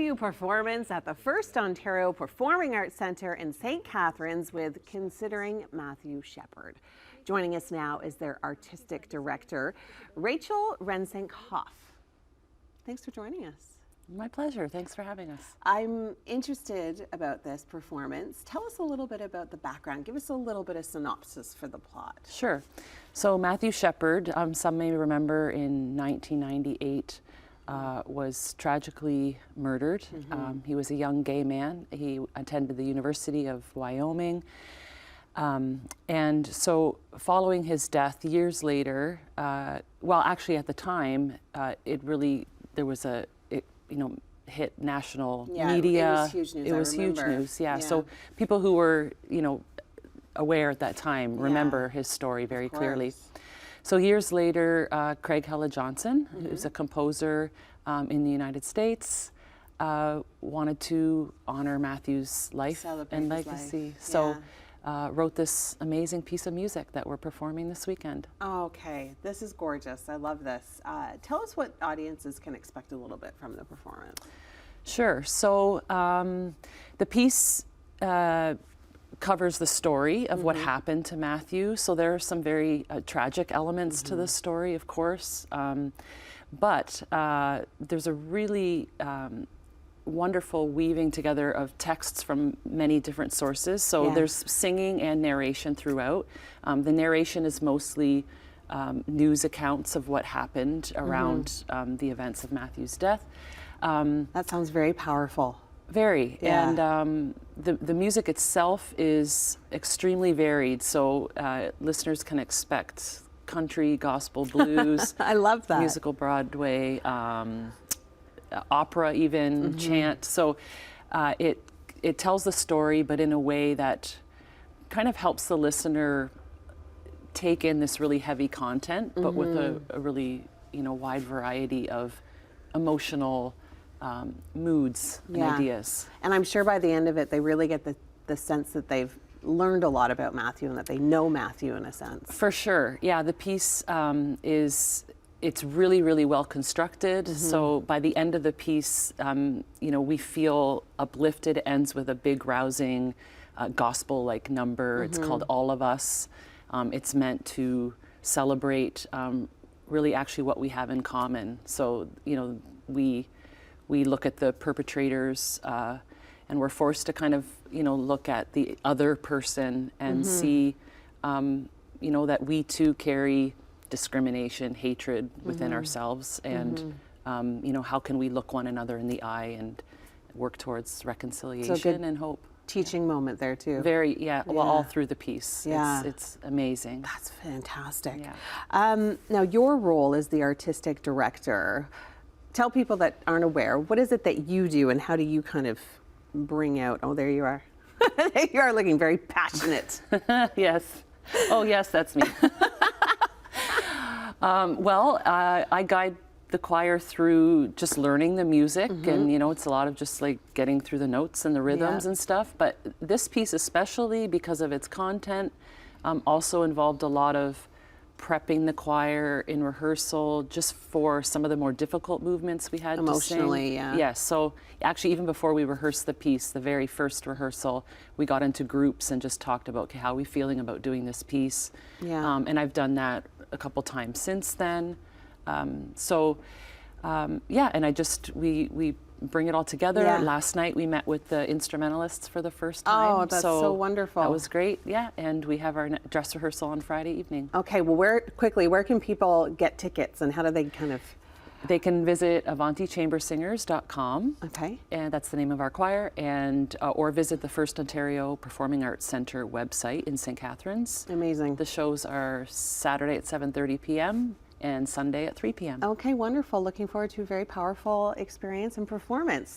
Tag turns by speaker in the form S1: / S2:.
S1: debut performance at the FirstOntario Performing Arts Centre in St. Catharines with Considering Matthew Shepard. Joining us now is their artistic director, Rensink-Hoff. Thanks for joining us.
S2: My pleasure. Thanks for having us.
S1: I'm interested about this performance. Tell us a little bit about the background. Give us a little bit of synopsis for the plot.
S2: Sure. So Matthew Shepard, some may remember in 1998, was tragically murdered. He was a young gay man. He attended the University of Wyoming. And so following his death, years later, well, actually at the time, there was a, hit national media.
S1: It was huge news.
S2: It was huge news, yeah. So people who were, aware at that time remember his story very clearly. So years later, Craig Hella-Johnson, who's a composer in the United States, wanted to honor Matthew's life and legacy. So wrote this amazing piece of music that we're performing this weekend.
S1: Okay, this is gorgeous. I love this. Tell us what audiences can expect a little bit from the performance.
S2: Sure. So the piece covers the story of what happened to Matthew. So there are some very tragic elements to the story, of course. But there's a really wonderful weaving together of texts from many different sources. So there's singing and narration throughout. The narration is mostly news accounts of what happened around the events of Matthew's death.
S1: That sounds very powerful.
S2: Very. And the music itself is extremely varied. So listeners can expect country, gospel, blues.
S1: I love that.
S2: Musical Broadway, opera even, chant. So it tells the story, but in a way that kind of helps the listener take in this really heavy content, but with a really wide variety of emotional moods and ideas. And
S1: I'm sure by the end of it, they really get the sense that they've learned a lot about Matthew and that they know Matthew in a sense.
S2: For sure. Yeah, the piece it's really, really well constructed. So by the end of the piece, we feel uplifted. It ends with a big, rousing gospel-like number. It's called All of Us. It's meant to celebrate really actually what we have in common. So, we look at the perpetrators and we're forced to kind of, look at the other person and see, that we too carry discrimination, hatred within ourselves, and how can we look one another in the eye and work towards reconciliation and hope.
S1: Teaching moment there too.
S2: Very, well, all through the piece. It's amazing.
S1: That's fantastic. Now your role as the artistic director, tell people that aren't aware, what is it that you do and how do you kind of bring out, oh, there you are. You are looking very passionate.
S2: Yes. Oh yes, that's me. Well, I guide the choir through just learning the music, and it's a lot of just like getting through the notes and the rhythms and stuff. But this piece, especially because of its content, also involved a lot of prepping the choir in rehearsal just for some of the more difficult movements we had
S1: emotionally,
S2: to sing. Yes, so actually even before we rehearsed the piece, the very first rehearsal, we got into groups and just talked about, okay, how are we feeling about doing this piece? And I've done that a couple times since then. And we bring it all together. Last night we met with the instrumentalists for the first time.
S1: Oh, that's so wonderful.
S2: That was great, and we have our dress rehearsal on Friday evening.
S1: Okay, well, where can people get tickets and how do they kind of...
S2: They can visit AvantiChamberSingers.com.
S1: Okay.
S2: And that's the name of our choir, and or visit the FirstOntario Performing Arts Centre website in St. Catharines.
S1: Amazing.
S2: The shows are Saturday at 7:30 p.m. and Sunday at 3 p.m.
S1: Okay, wonderful. Looking forward to a very powerful experience and performance.